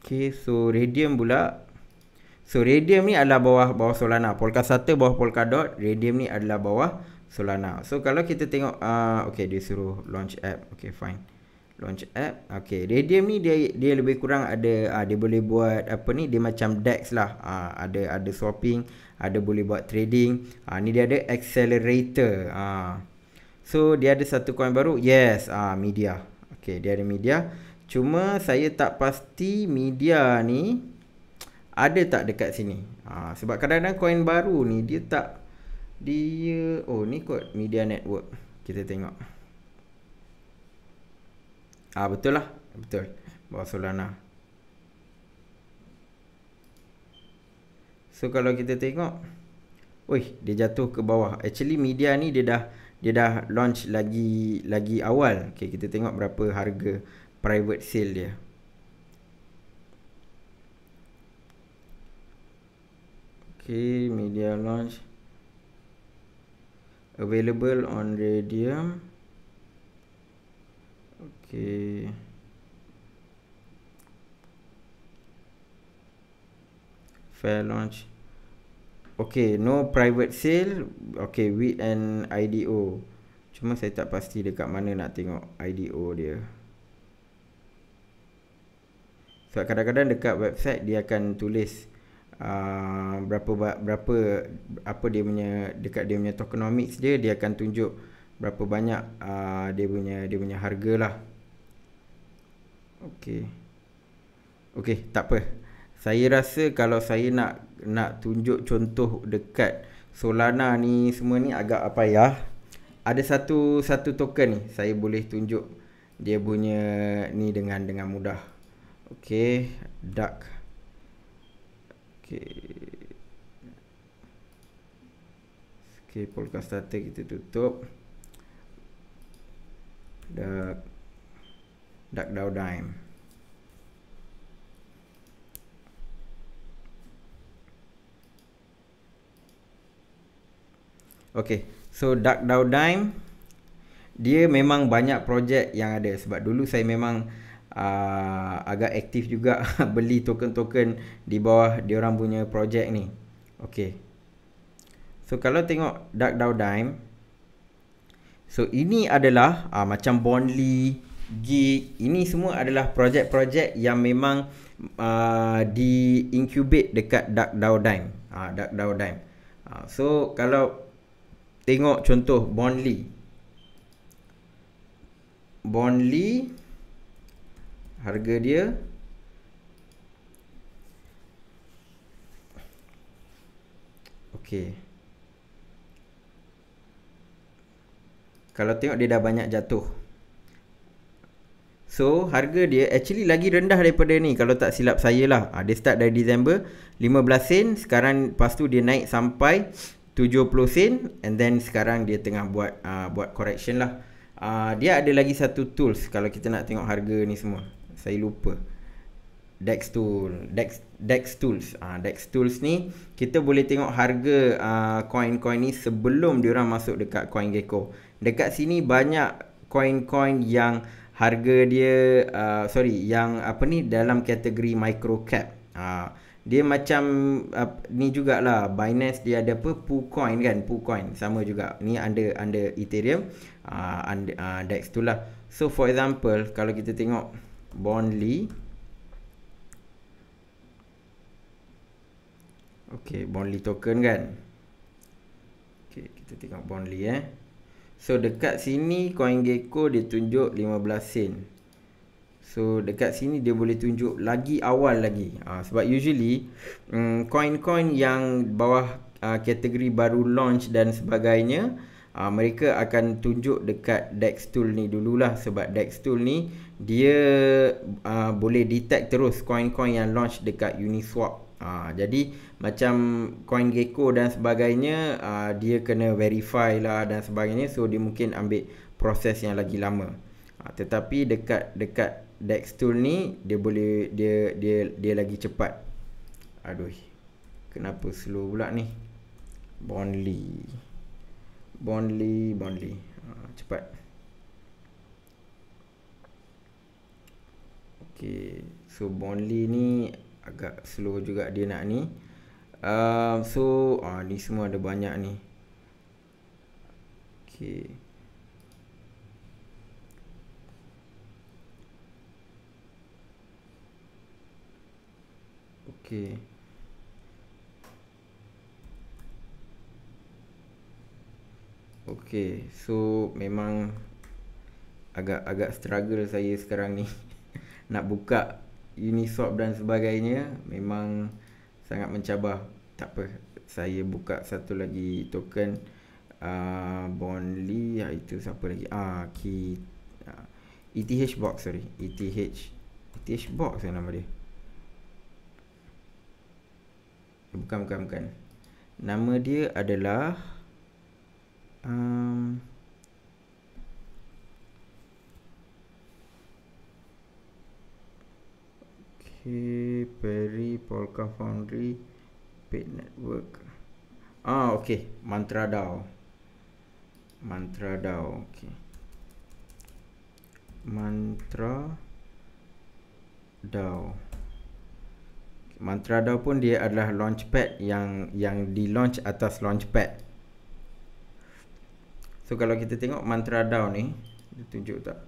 Okay, so Raydium pula. So Raydium ni adalah bawah Solana. Polkadot bawah Polkadot, Raydium ni adalah bawah Solana. So kalau kita tengok okay, dia suruh launch app. Okay, fine. Launch app. Okay, Raydium ni dia lebih kurang ada dia boleh buat apa ni, dia macam DEX lah. Ada swapping, ada boleh buat trading. Ni dia ada accelerator. So dia ada satu coin baru. Yes, Media. Okay, dia ada Media. Cuma saya tak pasti Media ni ada tak dekat sini. Sebab kadang-kadang coin baru ni dia tak, ni kot Media Network. Kita tengok. Betul lah. Betul. Bawah Solana. So kalau kita tengok, dia jatuh ke bawah. Actually Media ni dia dah launch lagi awal. Okay, kita tengok berapa harga private sale dia. Okay, Media launch. Available on Raydium. Okay. Fair launch. Okay, no private sale. Okay, with an IDO. Cuma saya tak pasti dekat mana nak tengok IDO dia. So kadang-kadang dekat website dia akan tulis berapa apa dia punya, dekat dia punya tokenomics dia akan tunjuk berapa banyak dia punya harga lah. Okay, tak apa. Saya rasa kalau saya nak tunjuk contoh dekat Solana ni semua ni agak payah. Ada satu token ni saya boleh tunjuk dia punya ni dengan mudah. Okay, DAC. Okay, Polkadot kita tutup. DAC Dime. Okay, so DAC Dime dia memang banyak projek yang ada. Sebab dulu saya memang agak aktif juga beli token-token di bawah diorang punya projek ni. Okay, so kalau tengok DAC Dime, so ini adalah macam Bondly, gig. Ini semua adalah projek-projek yang memang di-incubate dekat Dark DAO Dime. Dark DAO Dime. So kalau tengok contoh Bondly harga dia okey. Kalau tengok dia dah banyak jatuh. So harga dia actually lagi rendah daripada ni kalau tak silap saya lah. Dia start dari Disember 15 sen, sekarang lepas tu dia naik sampai 70 sen, and then sekarang dia tengah buat correction lah. Dia ada lagi satu tools kalau kita nak tengok harga ni semua. Saya lupa. Dex Tools. Dex Tools ni kita boleh tengok harga coin-coin ni sebelum diorang masuk dekat CoinGecko. Dekat sini banyak coin-coin yang harga dia yang dalam kategori micro cap. Dia macam ni jugalah, Binance dia ada PooCoin kan, PooCoin sama juga. Ni under Ethereum, Dex tu lah. So for example, kalau kita tengok Bondly, Bondly token kan. Kita tengok Bondly So dekat sini CoinGecko dia tunjuk 15 sen. So dekat sini dia boleh tunjuk lagi awal lagi. Sebab usually coin-coin yang bawah kategori baru launch dan sebagainya, mereka akan tunjuk dekat Dex Tool ni dululah. Sebab Dex Tool ni dia boleh detect terus coin-coin yang launch dekat Uniswap. Jadi macam CoinGecko dan sebagainya, dia kena verify lah dan sebagainya. So dia mungkin ambil proses yang lagi lama. Tetapi dekat Dex Tool ni dia boleh dia lagi cepat. Aduh, kenapa slow pula ni? Bondly cepat. Okay, so Bondly ni agak slow juga dia nak ni. Ni semua ada banyak ni. Okay, so memang agak struggle saya sekarang ni nak buka Uniswap dan sebagainya, memang sangat mencabar. Tak apa, saya buka satu lagi token Bondly, itu siapa lagi? ETH Box, ETH Box nama dia. Bukan. Nama dia adalah Perry, Polka Foundry, Paid Network. Mantra DAO. Mantra DAO pun dia adalah launchpad yang di-launch atas launchpad. So kalau kita tengok Mantra DAO ni, dia tunjuk tak?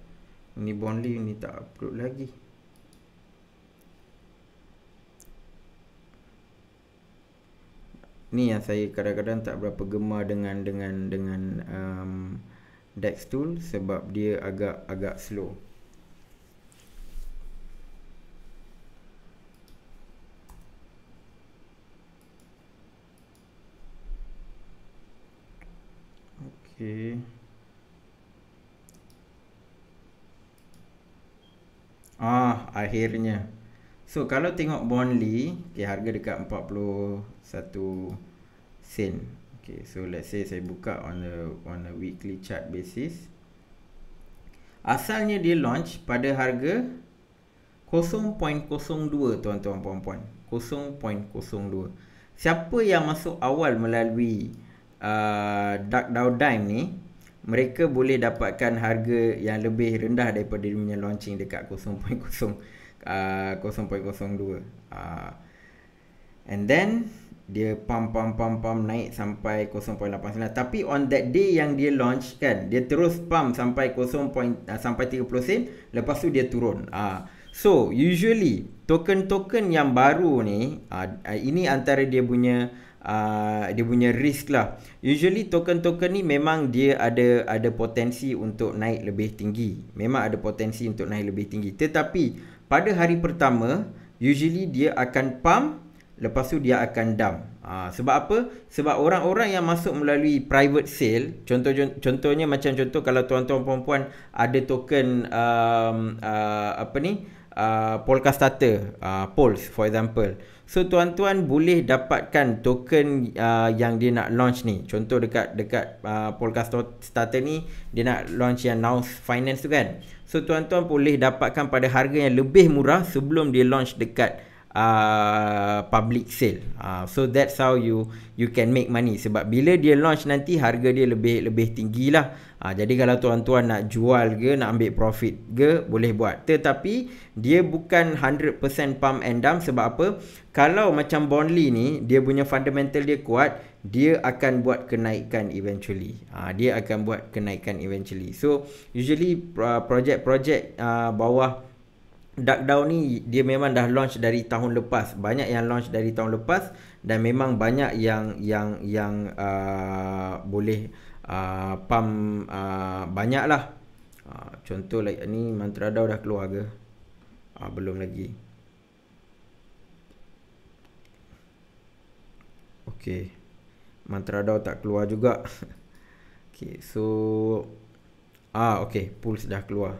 Ini Bondly ni tak upload lagi. Ni yang saya kadang-kadang tak berapa gemar dengan Dex Tool, sebab dia agak slow. Akhirnya. So kalau tengok Bondly, harga dekat 41 sen. So let's say saya buka on a weekly chart basis. Asalnya dia launch pada harga 0.02 tuan-tuan puan-puan. 0.02. Siapa yang masuk awal melalui Dark DAO Dime ni, mereka boleh dapatkan harga yang lebih rendah daripada dia punya launching dekat 0.02. And then dia pump naik sampai 0.89. Tapi on that day yang dia launch kan, dia terus pump sampai sampai 30 sen, lepas tu dia turun. So usually token-token yang baru ni, ini antara dia punya risk lah. Usually token-token ni memang dia ada potensi untuk naik lebih tinggi. Memang ada potensi untuk naik lebih tinggi. Tetapi pada hari pertama usually dia akan pump, lepas tu dia akan dump. Sebab apa? Sebab orang-orang yang masuk melalui private sale, contohnya macam contoh kalau tuan-tuan puan-puan ada token Polka Starter, Pulse for example. So tuan-tuan boleh dapatkan token yang dia nak launch ni. Contoh dekat Polka Starter ni dia nak launch yang Now Finance tu kan. So tuan-tuan boleh dapatkan pada harga yang lebih murah sebelum dia launch dekat public sale. So that's how you can make money. Sebab bila dia launch nanti harga dia lebih tinggi lah. Jadi kalau tuan-tuan nak jual ke, nak ambil profit ke, boleh buat. Tetapi dia bukan 100% pump and dump. Sebab apa? Kalau macam Bondly ni, dia punya fundamental dia kuat, dia akan buat kenaikan eventually. Dia akan buat kenaikan eventually. So usually projek-projek bawah DuckDAO ni dia memang dah launch dari tahun lepas. Banyak yang launch dari tahun lepas dan memang banyak yang boleh pump banyak lah. Contoh like ni MantraDAO dah keluar ke? Belum lagi. Okay, MantraDAO tak keluar juga. Okay, so okay, Pulse dah keluar.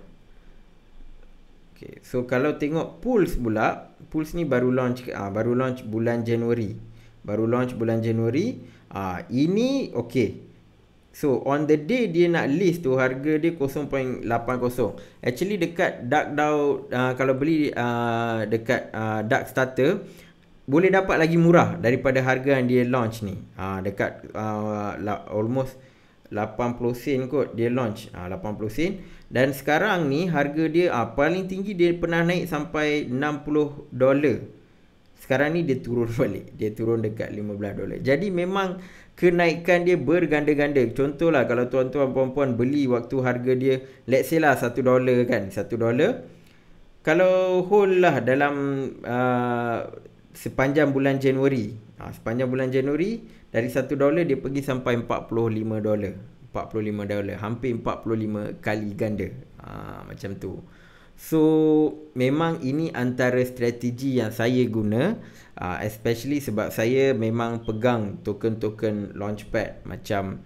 Okay, so kalau tengok Pulse pula, Pulse ni baru launch bulan Januari. Ini okay. So on the day dia nak list tu harga dia 0.80. Actually dekat DuckDAO kalau beli dekat Duck Starter boleh dapat lagi murah daripada harga yang dia launch ni. Dekat almost 80 sen kot dia launch. 80 sen. Dan sekarang ni harga dia paling tinggi dia pernah naik sampai $60. Sekarang ni dia turun balik. Dia turun dekat $15. Jadi memang kenaikan dia berganda-ganda. Contohlah kalau tuan-tuan puan-puan beli waktu harga dia let's say lah $1 kan. $1. Kalau hold lah dalam sepanjang bulan Januari. Sepanjang bulan Januari dari $1 dia pergi sampai $45. Hampir 45 kali ganda. Macam tu. So memang ini antara strategi yang saya guna, especially sebab saya memang pegang token-token launchpad macam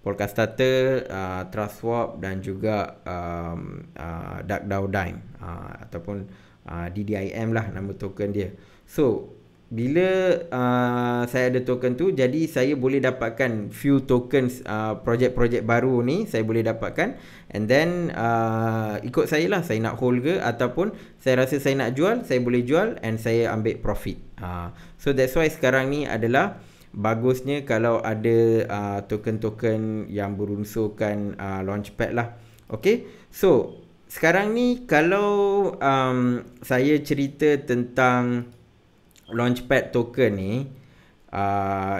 Polka Starter, TrustSwap dan juga DuckDAO Dime, ataupun DDIM lah nama token dia. So bila saya ada token tu, jadi saya boleh dapatkan few tokens projek-projek baru ni saya boleh dapatkan, and then ikut saya lah, saya nak hold ke ataupun saya rasa saya nak jual, saya boleh jual and saya ambil profit. So that's why sekarang ni adalah bagusnya kalau ada token-token yang berunsurkan launchpad lah. Okay, so sekarang ni kalau saya cerita tentang launchpad token ni,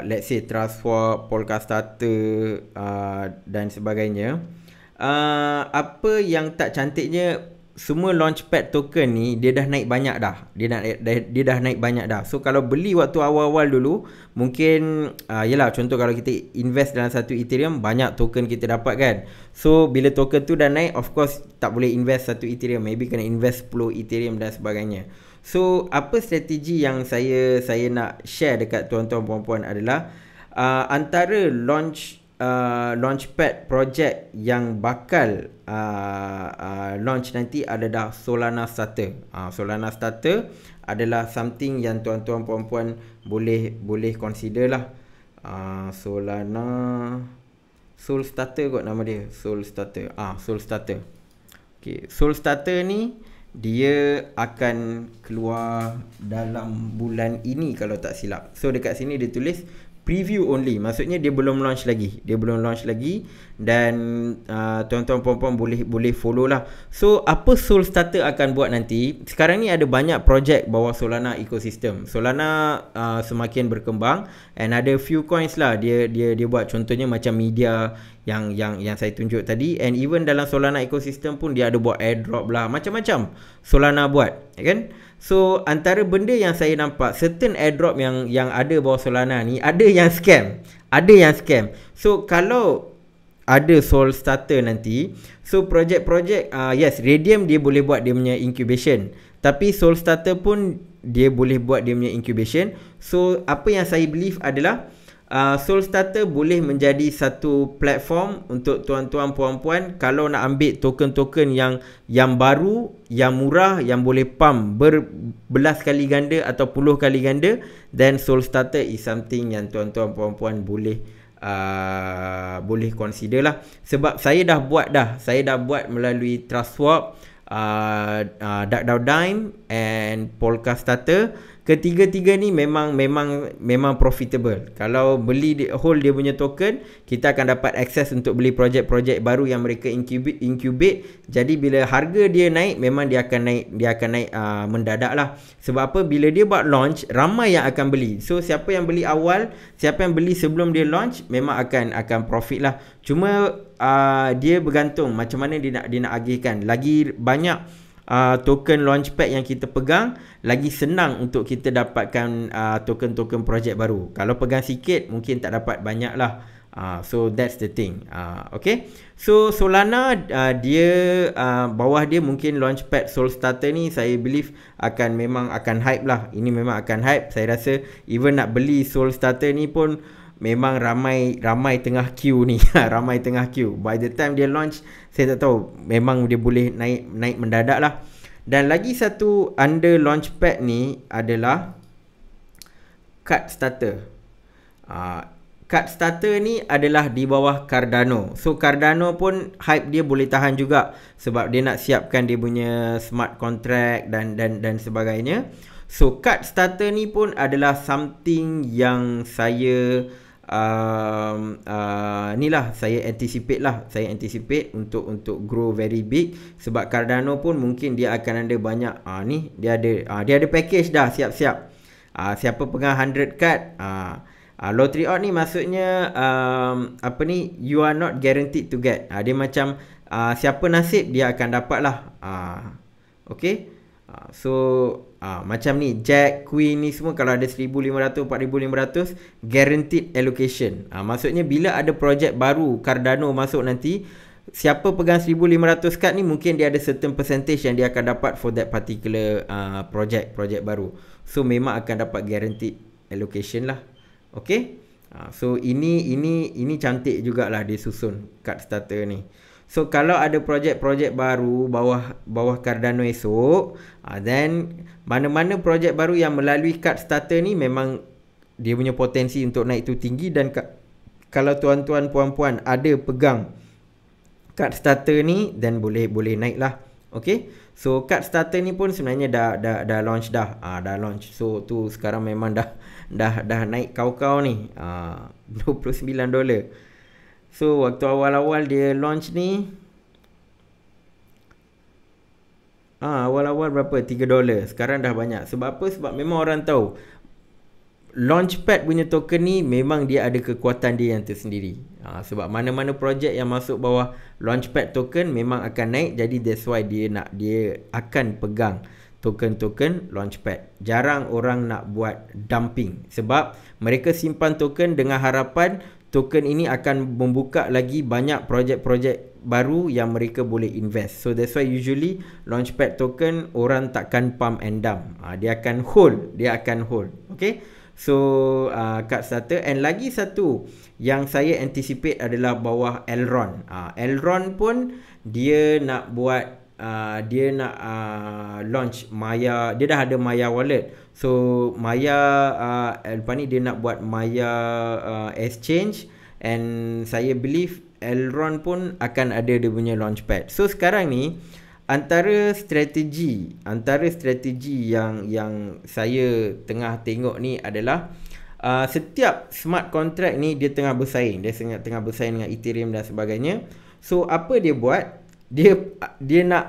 let's say TrustSwap, Polka Starter dan sebagainya, apa yang tak cantiknya, semua launchpad token ni dia dah naik banyak dah. Dia dah naik banyak dah. So kalau beli waktu awal-awal dulu, mungkin yalah, contoh kalau kita invest dalam satu Ethereum, banyak token kita dapat kan. So bila token tu dah naik, of course tak boleh invest satu Ethereum, maybe kena invest 10 Ethereum dan sebagainya. So apa strategi yang saya nak share dekat tuan-tuan puan-puan adalah antara launchpad project yang bakal launch nanti adalah Solana Starter. Solana Starter adalah something yang tuan-tuan puan-puan boleh consider lah. Soul Starter kot nama dia. Soul Starter. Soul Starter. Okay, Soul Starter ni dia akan keluar dalam bulan ini kalau tak silap. So dekat sini dia tulis preview only. Maksudnya dia belum launch lagi. Dan tuan-tuan puan-puan boleh follow lah. So apa Soul Starter akan buat nanti? Sekarang ni ada banyak projek bawah Solana ecosystem. Solana semakin berkembang, and ada few coins lah dia buat, contohnya macam media yang saya tunjuk tadi, and even dalam Solana ecosystem pun dia ada buat airdrop lah, macam-macam Solana buat, kan? So antara benda yang saya nampak, certain airdrop yang ada bawah Solana ni, ada yang scam. So kalau ada Soul Starter nanti, so projek-projek yes, Radium dia boleh buat dia punya incubation, tapi Soul Starter pun dia boleh buat dia punya incubation. So apa yang saya believe adalah Soul Starter boleh menjadi satu platform untuk tuan-tuan puan-puan kalau nak ambil token-token yang baru, yang murah, yang boleh pump berbelas kali ganda atau puluh kali ganda, then Soul Starter is something yang tuan-tuan puan-puan boleh consider lah. Sebab saya dah buat melalui TrustSwap, DuckDuckDime and Polka Starter. Ketiga-tiga ni memang profitable. Kalau beli hold dia punya token, kita akan dapat akses untuk beli projek-projek baru yang mereka incubate. Jadi bila harga dia naik, memang dia akan naik mendadak lah. Sebab apa? Bila dia buat launch, ramai yang akan beli. So siapa yang beli awal, siapa yang beli sebelum dia launch, memang akan profit lah. Cuma dia bergantung macam mana dia nak agihkan. Lagi banyak token launchpad yang kita pegang, lagi senang untuk kita dapatkan token-token projek baru. Kalau pegang sikit, mungkin tak dapat banyak lah. So that's the thing. Okay. So Solana dia bawah dia mungkin launchpad Soul Starter ni, saya believe memang akan hype lah. Ini memang akan hype. Saya rasa even nak beli Soul Starter ni pun memang ramai tengah queue ni. Ramai tengah queue. By the time dia launch, saya tak tahu, memang dia boleh naik mendadak lah. Dan lagi satu under launchpad ni adalah Card Starter. Card Starter ni adalah di bawah Cardano. So Cardano pun hype dia boleh tahan juga, sebab dia nak siapkan dia punya smart contract dan sebagainya. So Card Starter ni pun adalah something yang saya saya anticipate untuk grow very big. Sebab Cardano pun mungkin dia akan ada banyak dia ada package dah siap-siap. Siapa pegang 100 card, lottery out ni maksudnya you are not guaranteed to get. Dia macam siapa nasib dia akan dapat lah. Okay. Macam ni Jack, Queen ni semua, kalau ada 1,500, 4,500 guaranteed allocation. Maksudnya bila ada projek baru Cardano masuk nanti, siapa pegang 1,500 kad ni, mungkin dia ada certain percentage yang dia akan dapat for that particular projek baru. So memang akan dapat guaranteed allocation lah. Okay. So ini cantik jugalah dia susun Card Starter ni. So kalau ada projek-projek baru bawah Cardano esok, then mana-mana projek baru yang melalui Card Starter ni, memang dia punya potensi untuk naik tu tinggi. Dan kalau tuan-tuan puan-puan ada pegang Card Starter ni, then boleh naik lah. Okay. So Card Starter ni pun sebenarnya dah launch dah. Dah launch. So tu sekarang memang dah naik kau-kau ni. $29. So waktu awal-awal dia launch ni, awal-awal berapa? $3. Sekarang dah banyak. Sebab apa? Sebab memang orang tahu Launchpad punya token ni memang dia ada kekuatan dia yang tersendiri. Sebab mana-mana projek yang masuk bawah Launchpad token memang akan naik. Jadi that's why dia akan pegang token-token Launchpad. Jarang orang nak buat dumping, sebab mereka simpan token dengan harapan token ini akan membuka lagi banyak projek-projek baru yang mereka boleh invest. So that's why usually Launchpad token orang takkan pump and dump. Dia akan hold. Okay. So Card Starter. And lagi satu yang saya anticipate adalah bawah Elrond. Elrond pun dia nak buat launch Maya. Dia dah ada Maya wallet. So Maya lepas ni dia nak buat Maya exchange, and saya believe Elrond pun akan ada dia punya launchpad. So sekarang ni antara strategi yang saya tengah tengok ni adalah setiap smart contract ni dia tengah bersaing. Dia tengah bersaing dengan Ethereum dan sebagainya. So apa dia buat? Dia nak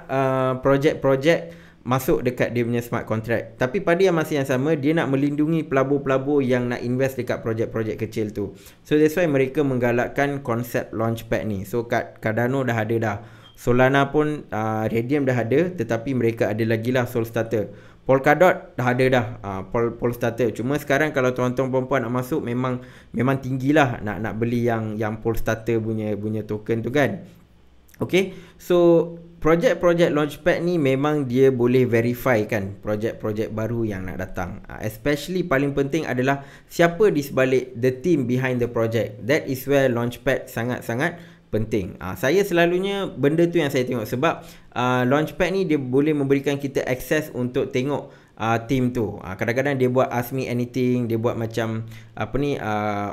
projek-projek masuk dekat dia punya smart contract. Tapi pada yang masa yang sama, dia nak melindungi pelabur-pelabur yang nak invest dekat projek-projek kecil tu. So that's why mereka menggalakkan konsep launchpad ni. So kat Cardano dah ada dah. Solana pun Radium dah ada, tetapi mereka ada lagi lah Solstarter. Polkadot dah ada dah, Polstarter. Cuma sekarang kalau tuan-tuan perempuan nak masuk, memang tinggilah nak beli yang Polstarter punya token tu kan. Okay, so projek-projek launchpad ni memang dia boleh verify kan projek-projek baru yang nak datang. Especially paling penting adalah siapa di sebalik the team behind the project. That is where launchpad sangat-sangat penting. Saya selalunya benda tu yang saya tengok, sebab launchpad ni dia boleh memberikan kita akses untuk tengok team tu. Kadang-kadang dia buat ask me anything, dia buat macam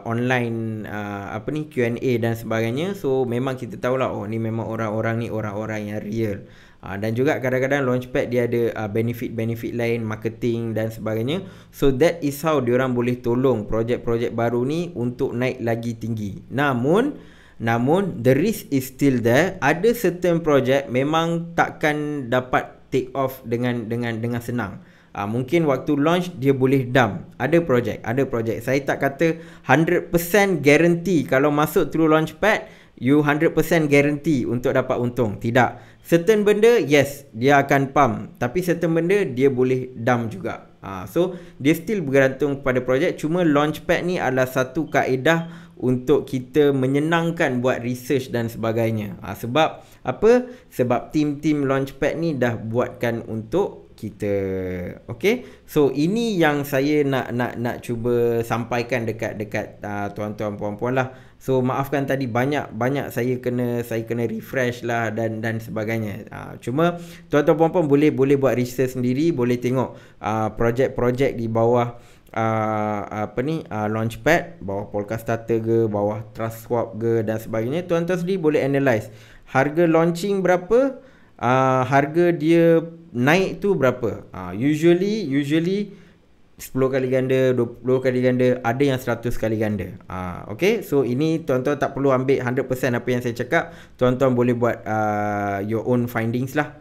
online Q&A dan sebagainya. So memang kita tahulah, oh ni memang orang-orang ni orang-orang yang real. Dan juga kadang-kadang launchpad dia ada benefit-benefit lain, marketing dan sebagainya. So that is how diorang boleh tolong projek-projek baru ni untuk naik lagi tinggi. Namun the risk is still there. Ada certain project memang takkan dapat take off dengan senang. Mungkin waktu launch dia boleh dump. Ada projek. Saya tak kata 100% guarantee kalau masuk through launchpad you 100% guarantee untuk dapat untung. Tidak. Certain benda yes dia akan pump, tapi certain benda dia boleh dump juga. So dia still bergantung pada projek. Cuma launchpad ni adalah satu kaedah untuk kita menyenangkan buat research dan sebagainya. Sebab apa? Sebab tim-tim launchpad ni dah buatkan untuk kita. Okay, so ini yang saya nak cuba sampaikan dekat tuan-tuan puan-puan lah. So maafkan tadi banyak saya kena refresh lah dan sebagainya. Cuma tuan-tuan puan-puan boleh buat research sendiri, boleh tengok projek-projek di bawah launchpad, bawah Polkastarter ke, bawah TrustSwap ke dan sebagainya. Tuan-tuan sendiri boleh analyse harga launching berapa, harga dia naik tu berapa. Usually 10 kali ganda, 20 kali ganda, ada yang 100 kali ganda. Okay, so ini tuan-tuan tak perlu ambil 100% apa yang saya cakap. Tuan-tuan boleh buat your own findings lah.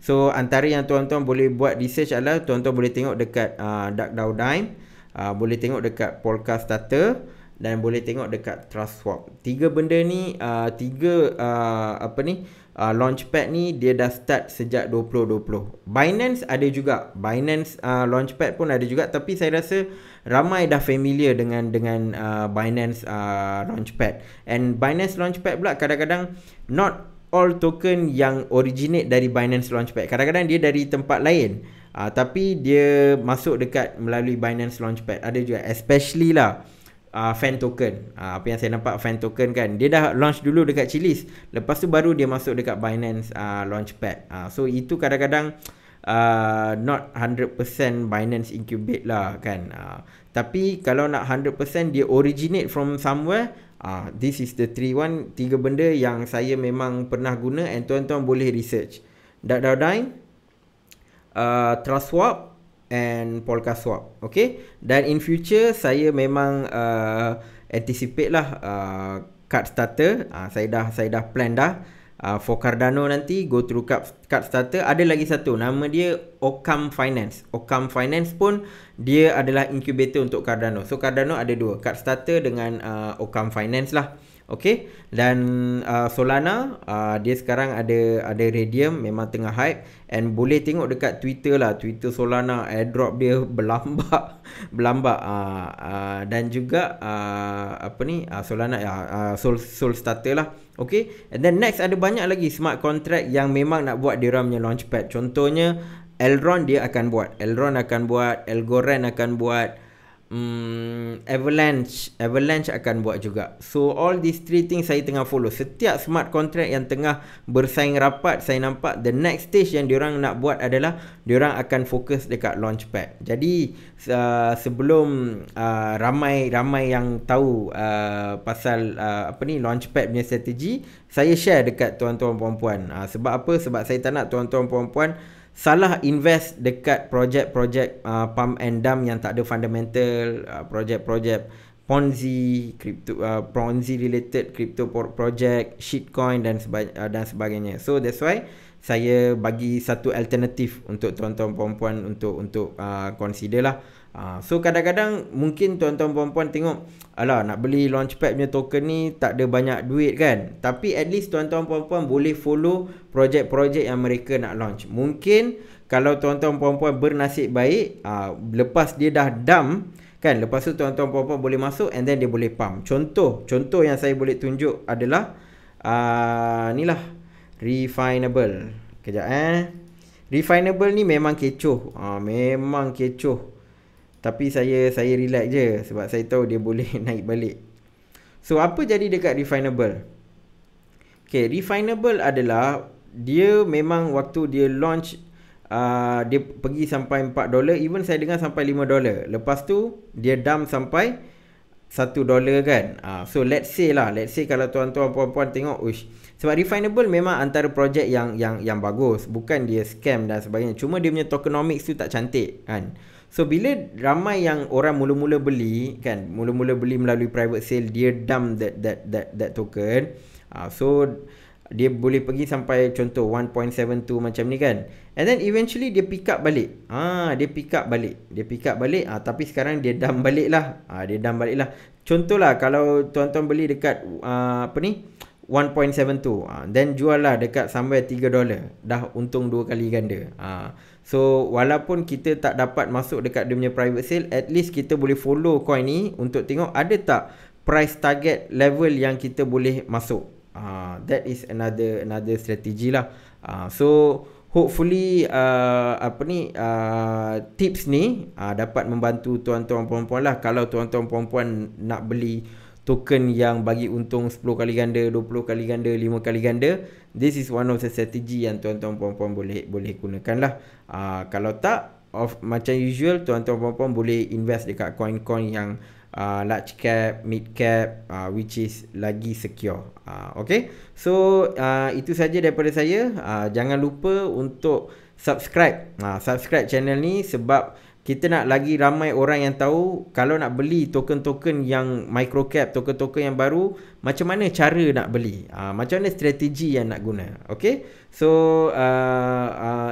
So antara yang tuan-tuan boleh buat research adalah tuan-tuan boleh tengok dekat DuckDowDime, boleh tengok dekat Polkastarter dan boleh tengok dekat TrustSwap. Tiga benda ni, launchpad ni dia dah start sejak 2020. Binance ada juga. Binance launchpad pun ada juga, tapi saya rasa ramai dah familiar dengan Binance launchpad. And Binance launchpad pula kadang-kadang not all token yang originate dari Binance launchpad. Kadang-kadang dia dari tempat lain. Tapi dia masuk dekat melalui Binance launchpad. Ada juga, especially lah fan token. Apa yang saya nampak fan token kan, dia dah launch dulu dekat Chiliz, lepas tu baru dia masuk dekat Binance launchpad. So itu kadang-kadang not 100% Binance incubate lah kan. Tapi kalau nak 100% dia originate from somewhere, this is the tiga benda yang saya memang pernah guna and tuan-tuan boleh research. DuckDowDime, TrustSwap and Polkaswap. Okay, dan in future saya memang anticipate lah Cardstarter. Saya dah plan dah. For Cardano nanti go through Cardstarter. Ada lagi satu, nama dia Occam Finance. Occam Finance pun dia adalah incubator untuk Cardano. So Cardano ada dua, Cardstarter dengan Occam Finance lah. Okay, dan Solana dia sekarang ada Radium, memang tengah hype. And boleh tengok dekat Twitter lah, Twitter Solana airdrop dia berlambak. Dan juga Solana Solstarter lah. Okay, and then next ada banyak lagi smart contract yang memang nak buat diorang punya launchpad. Contohnya Elrond dia akan buat, Algorand akan buat, Avalanche akan buat juga. So all these three things saya tengah follow. Setiap smart contract yang tengah bersaing rapat, saya nampak the next stage yang diorang nak buat adalah diorang akan fokus dekat launchpad. Jadi sebelum ramai yang tahu pasal launchpad punya strategi, saya share dekat tuan-tuan puan-puan. Sebab apa? Sebab saya tak nak tuan-tuan puan-puan salah invest dekat projek-projek pump and dump yang tak ada fundamental, projek-projek Ponzi, Ponzi related crypto project, shitcoin dan sebagainya. So that's why saya bagi satu alternatif untuk tuan-tuan puan-puan untuk consider lah. So kadang-kadang mungkin tuan-tuan puan-puan tengok, alah nak beli Launchpad punya token ni tak ada banyak duit kan. Tapi at least tuan-tuan puan-puan boleh follow projek-projek yang mereka nak launch. Mungkin kalau tuan-tuan puan-puan bernasib baik, lepas dia dah dump kan, lepas tu tuan-tuan puan-puan boleh masuk and then dia boleh pump. Contoh yang saya boleh tunjuk adalah ni lah, Refinable. Kejap Refinable ni memang kecoh. Memang kecoh. Tapi saya relax je sebab saya tahu dia boleh naik balik. So apa jadi dekat Refinable? Okay, Refinable adalah dia memang waktu dia launch dia pergi sampai $4, even saya dengar sampai $5. Lepas tu dia dump sampai $1 kan. So let's say kalau tuan-tuan puan-puan tengok, sebab Refinable memang antara projek yang bagus, bukan dia scam dan sebagainya. Cuma dia punya tokenomics tu tak cantik kan. So bila ramai yang orang mula-mula beli kan, mula-mula beli melalui private sale, dia dump that token. So dia boleh pergi sampai contoh 1.72 macam ni kan. And then eventually dia pick up balik. Dia pick up balik. Tapi sekarang dia dump balik lah. Contoh lah kalau tuan-tuan beli dekat 1.72, then jual lah dekat sampai $3. Dah untung 2 kali ganda. So walaupun kita tak dapat masuk dekat dia punya private sale, at least kita boleh follow coin ni untuk tengok ada tak price target level yang kita boleh masuk. That is another strategy lah. So hopefully tips ni dapat membantu tuan-tuan puan-puan lah. Kalau tuan-tuan puan-puan nak beli token yang bagi untung 10 kali ganda, 20 kali ganda, 5 kali ganda, this is one of the strategy yang tuan-tuan puan-puan boleh gunakan lah. Kalau tak, macam usual, tuan-tuan puan-puan boleh invest dekat coin-coin yang large cap, mid cap, which is lagi secure. Okay, so itu saja daripada saya. Jangan lupa untuk subscribe channel ni, sebab kita nak lagi ramai orang yang tahu kalau nak beli token-token yang micro cap, token-token yang baru, macam mana cara nak beli, macam mana strategi yang nak guna. Okay, so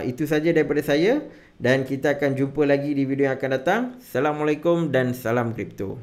itu saja daripada saya, dan kita akan jumpa lagi di video yang akan datang. Assalamualaikum dan salam kripto.